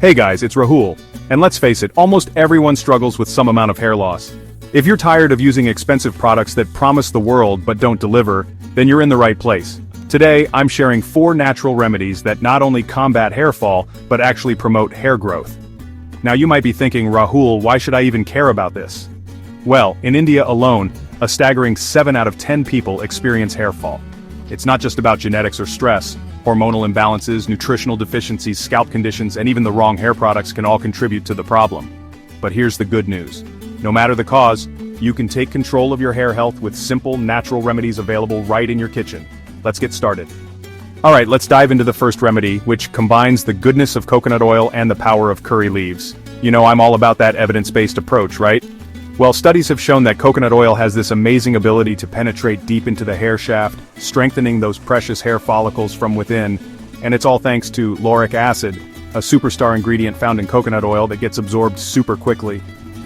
Hey guys, it's Rahul. And let's face it, almost everyone struggles with some amount of hair loss. If you're tired of using expensive products that promise the world but don't deliver, then you're in the right place. Today, I'm sharing 4 natural remedies that not only combat hair fall, but actually promote hair growth. Now you might be thinking, Rahul, why should I even care about this? Well, in India alone, a staggering 7 out of 10 people experience hair fall. It's not just about genetics or stress. Hormonal imbalances, nutritional deficiencies, scalp conditions, and even the wrong hair products can all contribute to the problem. But here's the good news. No matter the cause, you can take control of your hair health with simple, natural remedies available right in your kitchen. Let's get started. Alright, let's dive into the first remedy, which combines the goodness of coconut oil and the power of curry leaves. You know, I'm all about that evidence-based approach, right? Well, studies have shown that coconut oil has this amazing ability to penetrate deep into the hair shaft, strengthening those precious hair follicles from within. And it's all thanks to lauric acid, a superstar ingredient found in coconut oil that gets absorbed super quickly.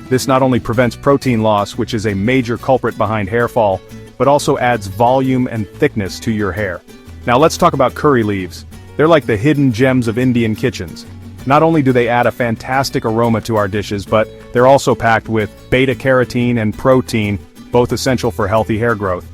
This not only prevents protein loss, which is a major culprit behind hair fall, but also adds volume and thickness to your hair. Now let's talk about curry leaves. They're like the hidden gems of Indian kitchens. Not only do they add a fantastic aroma to our dishes, but they're also packed with beta-carotene and protein, both essential for healthy hair growth.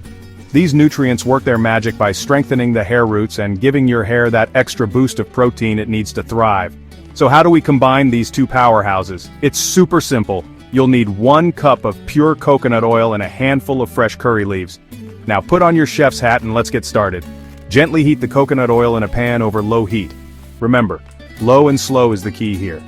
These nutrients work their magic by strengthening the hair roots and giving your hair that extra boost of protein it needs to thrive. So how do we combine these two powerhouses? It's super simple. You'll need 1 cup of pure coconut oil and a handful of fresh curry leaves. Now put on your chef's hat and let's get started. Gently heat the coconut oil in a pan over low heat. Remember, low and slow is the key here.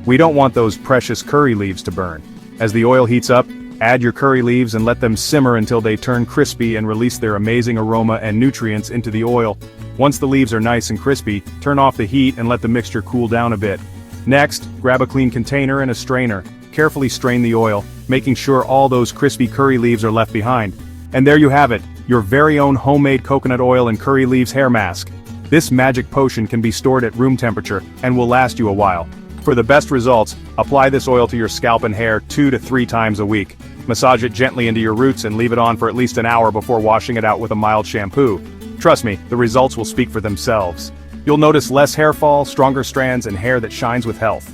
We don't want those precious curry leaves to burn. As the oil heats up, add your curry leaves and let them simmer until they turn crispy and release their amazing aroma and nutrients into the oil. Once the leaves are nice and crispy, turn off the heat and let the mixture cool down a bit. Next, grab a clean container and a strainer. Carefully strain the oil, making sure all those crispy curry leaves are left behind. And there you have it, your very own homemade coconut oil and curry leaves hair mask. This magic potion can be stored at room temperature and will last you a while. For the best results, apply this oil to your scalp and hair 2 to 3 times a week. Massage it gently into your roots and leave it on for at least an hour before washing it out with a mild shampoo. Trust me, the results will speak for themselves. You'll notice less hair fall, stronger strands, and hair that shines with health.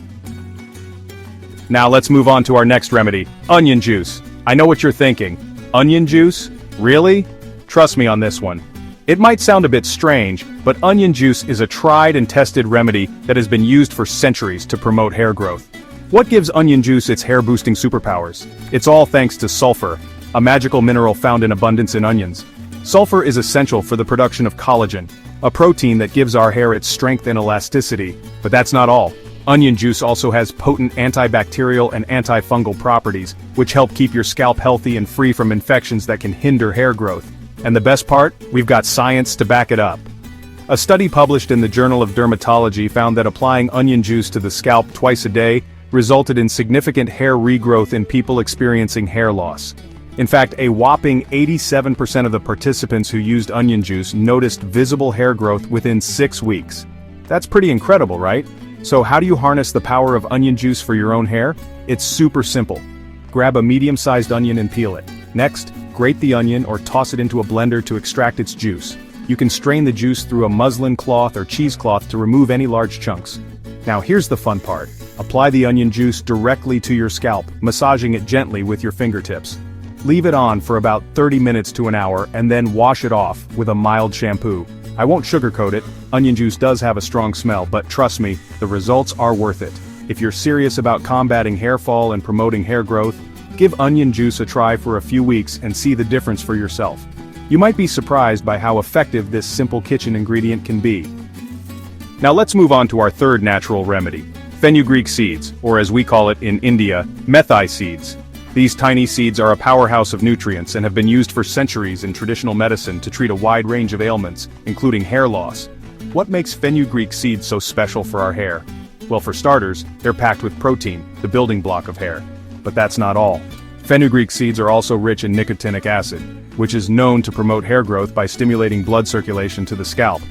Now let's move on to our next remedy, onion juice. I know what you're thinking. Onion juice? Really? Trust me on this one. It might sound a bit strange, but onion juice is a tried and tested remedy that has been used for centuries to promote hair growth. What gives onion juice its hair-boosting superpowers? It's all thanks to sulfur, a magical mineral found in abundance in onions. Sulfur is essential for the production of collagen, a protein that gives our hair its strength and elasticity. But that's not all. Onion juice also has potent antibacterial and antifungal properties, which help keep your scalp healthy and free from infections that can hinder hair growth. And the best part? We've got science to back it up. A study published in the Journal of Dermatology found that applying onion juice to the scalp twice a day resulted in significant hair regrowth in people experiencing hair loss. In fact, a whopping 87% of the participants who used onion juice noticed visible hair growth within 6 weeks. That's pretty incredible, right? So how do you harness the power of onion juice for your own hair? It's super simple. Grab a medium-sized onion and peel it. Next, grate the onion or toss it into a blender to extract its juice. You can strain the juice through a muslin cloth or cheesecloth to remove any large chunks. Now here's the fun part. Apply the onion juice directly to your scalp, massaging it gently with your fingertips. Leave it on for about 30 minutes to an hour and then wash it off with a mild shampoo. I won't sugarcoat it, onion juice does have a strong smell, but trust me, the results are worth it. If you're serious about combating hair fall and promoting hair growth, give onion juice a try for a few weeks and see the difference for yourself. You might be surprised by how effective this simple kitchen ingredient can be. Now let's move on to our third natural remedy, fenugreek seeds, or as we call it in India, methi seeds. These tiny seeds are a powerhouse of nutrients and have been used for centuries in traditional medicine to treat a wide range of ailments, including hair loss. What makes fenugreek seeds so special for our hair? Well, for starters, they're packed with protein, the building block of hair. But that's not all. Fenugreek seeds are also rich in nicotinic acid, which is known to promote hair growth by stimulating blood circulation to the scalp.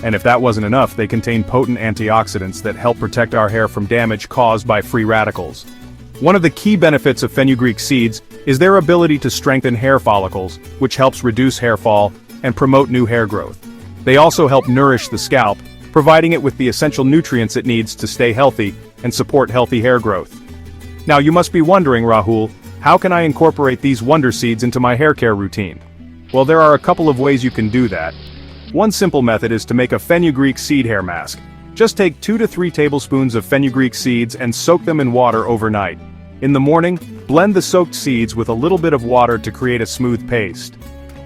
And if that wasn't enough, they contain potent antioxidants that help protect our hair from damage caused by free radicals. One of the key benefits of fenugreek seeds is their ability to strengthen hair follicles, which helps reduce hair fall and promote new hair growth. They also help nourish the scalp, providing it with the essential nutrients it needs to stay healthy and support healthy hair growth. Now you must be wondering, Rahul, how can I incorporate these wonder seeds into my hair care routine? Well, there are a couple of ways you can do that. One simple method is to make a fenugreek seed hair mask. Just take 2 to 3 tablespoons of fenugreek seeds and soak them in water overnight. In the morning, blend the soaked seeds with a little bit of water to create a smooth paste.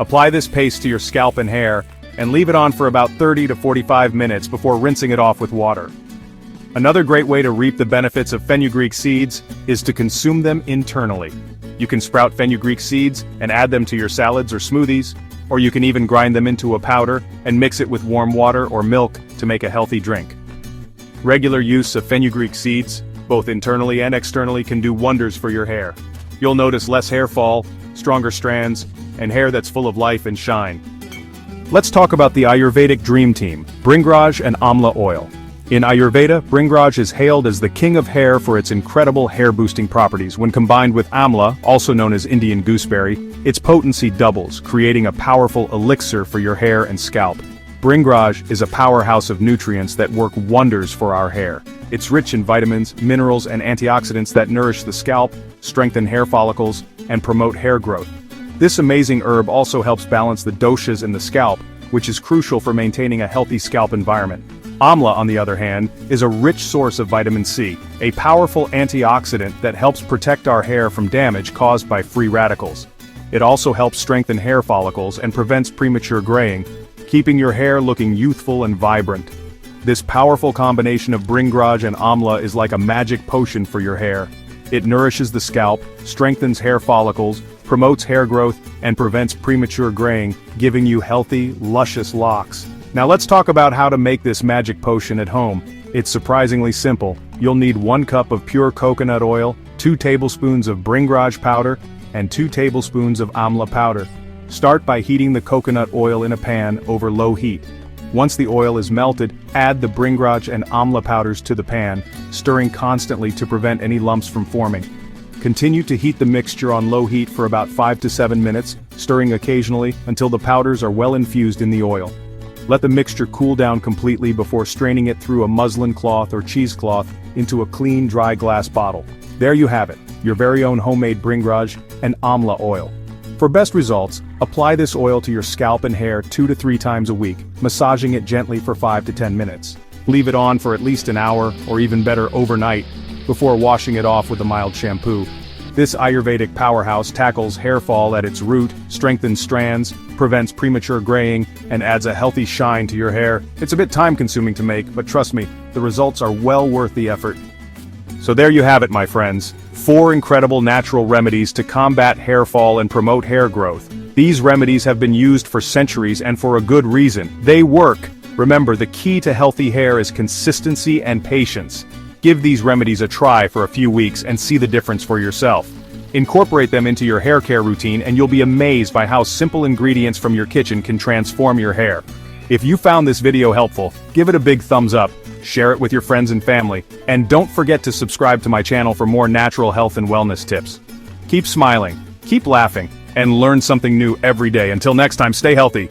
Apply this paste to your scalp and hair, and leave it on for about 30 to 45 minutes before rinsing it off with water. Another great way to reap the benefits of fenugreek seeds is to consume them internally. You can sprout fenugreek seeds and add them to your salads or smoothies, or you can even grind them into a powder and mix it with warm water or milk to make a healthy drink. Regular use of fenugreek seeds, both internally and externally, can do wonders for your hair. You'll notice less hair fall, stronger strands, and hair that's full of life and shine. Let's talk about the Ayurvedic Dream Team, Bhringraj and Amla Oil. In Ayurveda, Bhringraj is hailed as the king of hair for its incredible hair-boosting properties. When combined with Amla, also known as Indian gooseberry, its potency doubles, creating a powerful elixir for your hair and scalp. Bhringraj is a powerhouse of nutrients that work wonders for our hair. It's rich in vitamins, minerals, and antioxidants that nourish the scalp, strengthen hair follicles, and promote hair growth. This amazing herb also helps balance the doshas in the scalp, which is crucial for maintaining a healthy scalp environment. Amla, on the other hand, is a rich source of vitamin C, a powerful antioxidant that helps protect our hair from damage caused by free radicals. It also helps strengthen hair follicles and prevents premature graying, keeping your hair looking youthful and vibrant. This powerful combination of Bhringraj and Amla is like a magic potion for your hair. It nourishes the scalp, strengthens hair follicles, promotes hair growth, and prevents premature graying, giving you healthy, luscious locks. Now let's talk about how to make this magic potion at home. It's surprisingly simple. You'll need 1 cup of pure coconut oil, 2 tablespoons of Bhringraj powder, and 2 tablespoons of Amla powder. Start by heating the coconut oil in a pan over low heat. Once the oil is melted, add the Bhringraj and Amla powders to the pan, stirring constantly to prevent any lumps from forming. Continue to heat the mixture on low heat for about 5 to 7 minutes, stirring occasionally until the powders are well infused in the oil. Let the mixture cool down completely before straining it through a muslin cloth or cheesecloth into a clean, dry glass bottle. There you have it, your very own homemade Bhringraj and Amla oil. For best results, apply this oil to your scalp and hair 2 to 3 times a week, massaging it gently for 5 to 10 minutes. Leave it on for at least an hour, or even better, overnight, before washing it off with a mild shampoo. This Ayurvedic powerhouse tackles hair fall at its root, strengthens strands, prevents premature graying, and adds a healthy shine to your hair. It's a bit time-consuming to make, but trust me, the results are well worth the effort. So there you have it, my friends. 4 incredible natural remedies to combat hair fall and promote hair growth. These remedies have been used for centuries and for a good reason. They work. Remember, the key to healthy hair is consistency and patience. Give these remedies a try for a few weeks and see the difference for yourself. Incorporate them into your hair care routine and you'll be amazed by how simple ingredients from your kitchen can transform your hair. If you found this video helpful, give it a big thumbs up, share it with your friends and family, and don't forget to subscribe to my channel for more natural health and wellness tips. Keep smiling, keep laughing, and learn something new every day. Until next time, stay healthy.